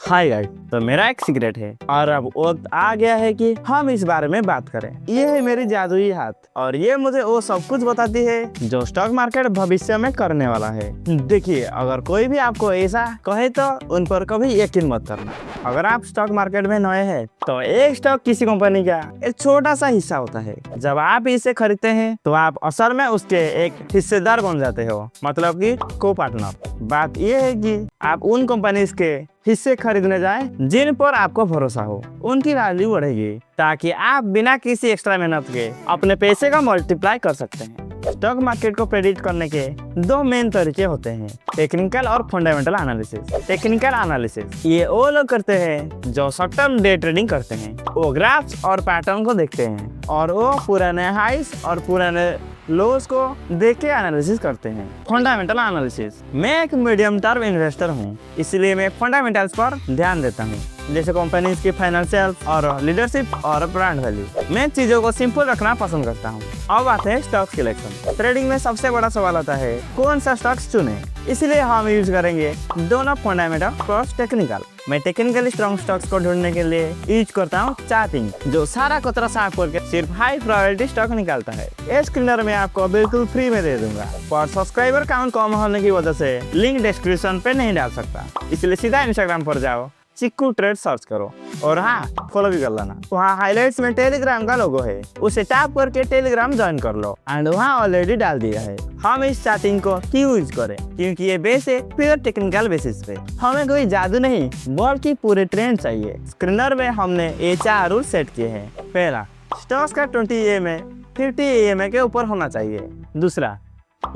Hi guys, तो मेरा एक सीक्रेट है और अब वक्त आ गया है कि हम इस बारे में बात करें। ये है मेरी जादुई हाथ और ये मुझे वो सब कुछ बताती है जो स्टॉक मार्केट भविष्य में करने वाला है। देखिए, अगर कोई भी आपको ऐसा कहे तो उन पर कभी यकीन मत करना। अगर आप स्टॉक मार्केट में नए हैं तो एक स्टॉक किसी कंपनी का एक छोटा सा हिस्सा होता है। जब आप इसे खरीदते हैं तो आप असल में उसके एक हिस्सेदार बन जाते हो, मतलब कि को पार्टनर। बात यह है कि आप उन कंपनीज के हिस्से खरीदने जाएं जिन पर आपको भरोसा हो। उनकी वैल्यू बढ़ेगी ताकि आप बिना किसी एक्स्ट्रा मेहनत के अपने पैसे का मल्टीप्लाई कर सकते हैं। स्टॉक मार्केट को प्रेडिक्ट करने के दो मेन तरीके होते हैं, टेक्निकल और फंडामेंटल एनालिसिस। टेक्निकल एनालिसिस ये वो लोग करते हैं जो शॉर्ट टर्म डे ट्रेडिंग करते हैं। वो ग्राफ्स और पैटर्न को देखते हैं और वो पुराने हाइस और पुराने लोस को देख के एनालिसिस करते हैं। फंडामेंटल एनालिसिस, मैं एक मीडियम टर्म इन्वेस्टर हूँ, इसलिए मैं फंडामेंटल्स पर ध्यान देता हूँ, जैसे कंपनीज की फाइनेंशियल और लीडरशिप और ब्रांड वैल्यू। मैं चीजों को सिंपल रखना पसंद करता हूँ। अब आते हैं स्टॉक सिलेक्शन। ट्रेडिंग में सबसे बड़ा सवाल आता है कौन सा स्टॉक्स चुने, इसलिए हम यूज करेंगे दोनों फंडामेंटल प्लस टेक्निकल। मैं टेक्निकली स्ट्रॉन्ग स्टॉक्स को ढूंढने के लिए यूज करता हूँ चार्टिंग, जो सारा कतरा साफ करके सिर्फ हाई प्रायोरिटी स्टॉक निकालता है। ये स्क्रीनर में आपको बिल्कुल फ्री में दे दूंगा, पर सब्सक्राइबर काउंट कम होने की वजह से लिंक डिस्क्रिप्शन पे नहीं डाल सकता, इसलिए सीधा इंस्टाग्राम पर जाओ, चिक्कू ट्रेड सर्च करो और हाँ, फॉलो भी कर लेना। वहाँ हाइलाइट्स में टेलीग्राम का लोगो है, उसे टैप करके टेलीग्राम ज्वाइन कर लो एंड वहाँ ऑलरेडी डाल दिया है। हम इस चार्टिंग को क्यों यूज करें, क्योंकि ये बेस है प्योर टेक्निकल बेसिस पे। हमें कोई जादू नहीं बल्कि पूरे ट्रेंड चाहिए। स्क्रीनर में हमने ये 4 रूल सेट किए हैं। पहला, स्टॉक्स का 20 EMA 50 EMA के ऊपर होना चाहिए। दूसरा,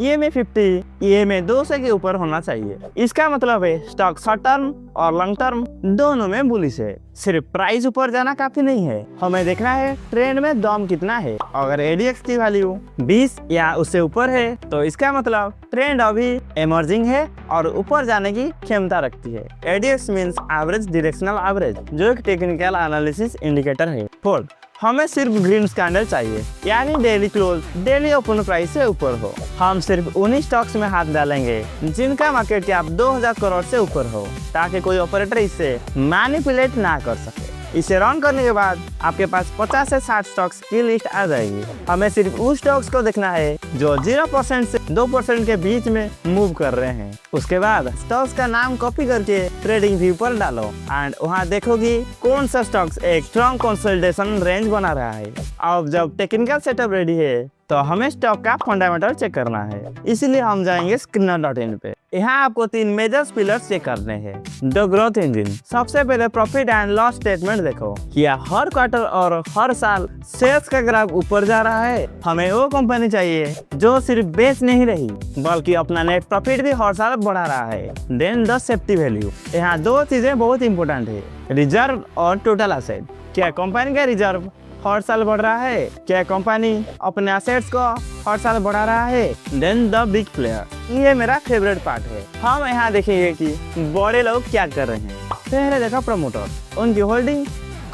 EMA 50 EMA 200 के ऊपर होना चाहिए। इसका मतलब है स्टॉक शॉर्ट टर्म और लॉन्ग टर्म दोनों में बुलिश है। सिर्फ प्राइस ऊपर जाना काफी नहीं है, हमें देखना है ट्रेंड में दम कितना है। अगर ADX की वैल्यू 20 या उससे ऊपर है तो इसका मतलब ट्रेंड अभी इमर्जिंग है और ऊपर जाने की क्षमता रखती है। ADX means average directional average, जो एक टेक्निकल एनालिसिस इंडिकेटर है। फोर्थ, हमें सिर्फ ग्रीन कैंडल चाहिए, यानी daily close daily open price से ऊपर हो। हम सिर्फ उन्हीं स्टॉक्स में हाथ डालेंगे जिनका मार्केट कैप 2000 करोड़ से ऊपर हो, ताकि कोई ऑपरेटर इसे मैनिपुलेट ना कर सके। इसे रन करने के बाद आपके पास 50 से 60 स्टॉक्स की लिस्ट आ जाएगी। हमें सिर्फ उस स्टॉक्स को देखना है जो 0% से 2% के बीच में मूव कर रहे हैं। उसके बाद स्टॉक्स का नाम कॉपी करके ट्रेडिंग व्यू पर डालो एंड वहाँ देखोगी कौन सा स्टॉक्स एक स्ट्रॉन्ग कंसोलिडेशन रेंज बना रहा है। अब जब टेक्निकल सेटअप रेडी है तो हमें स्टॉक का फंडामेंटल चेक करना है, इसीलिए हम जाएंगे स्क्रीनर.इन पे। यहाँ आपको 3 मेजर पिलर्स चेक करने हैं। द ग्रोथ इंजन, सबसे पहले प्रॉफिट एंड लॉस स्टेटमेंट देखो, क्या हर क्वार्टर और हर साल सेल्स का ग्राफ ऊपर जा रहा है। हमें वो कंपनी चाहिए जो सिर्फ बेच नहीं रही बल्कि अपना नेट प्रॉफिट भी हर साल बढ़ा रहा है। देन द सेफ्टी वैल्यू, यहाँ 2 चीजें बहुत इंपॉर्टेंट है, रिजर्व और टोटल एसेट। क्या कंपनी का रिजर्व हर साल बढ़ रहा है, क्या कंपनी अपने एसेट्स को हर साल बढ़ा रहा है। देन द बिग प्लेयर, ये मेरा फेवरेट पार्ट है। हम यहाँ देखेंगे कि बड़े लोग क्या कर रहे हैं। पहले देखा प्रमोटर, उनकी होल्डिंग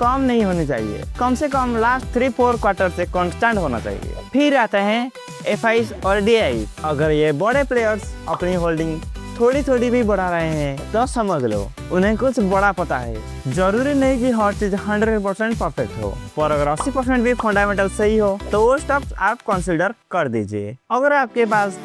कम नहीं होनी चाहिए, कम से कम लास्ट 3-4 क्वार्टर से कांस्टेंट होना चाहिए। फिर आते हैं FIs और DIs। अगर ये बड़े प्लेयर्स अपनी होल्डिंग थोड़ी थोड़ी भी बढ़ा रहे हैं तो समझ लो उन्हें कुछ बड़ा पता है। जरूरी नहीं कि हर चीज 100% परफेक्ट हो, पर अगर 80% भी फंडामेंटल सही हो तो वो स्टॉक्स आप कंसीडर कर दीजिए। अगर आपके पास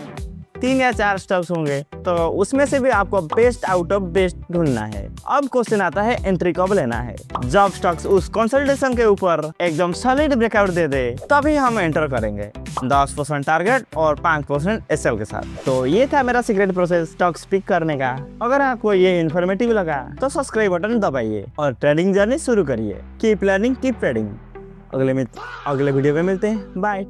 3 या 4 स्टॉक्स होंगे तो उसमें से भी आपको बेस्ट आउट ऑफ बेस्ट ढूंढना है। अब क्वेश्चन आता है एंट्री कब लेना है। जब स्टॉक्स उस कंसोलिडेशन के ऊपर एकदम सॉलिड ब्रेकआउट दे दे तभी हम एंटर करेंगे, 10% टारगेट और 5% SL के साथ। तो ये था मेरा सीक्रेट प्रोसेस स्टॉक्स पिक करने का। अगर आपको ये इन्फॉर्मेटिव लगा तो सब्सक्राइब बटन दबाइए और ट्रेडिंग जर्नी शुरू करिए। Keep learning keep trading. अगले वीडियो में मिलते हैं, बाय।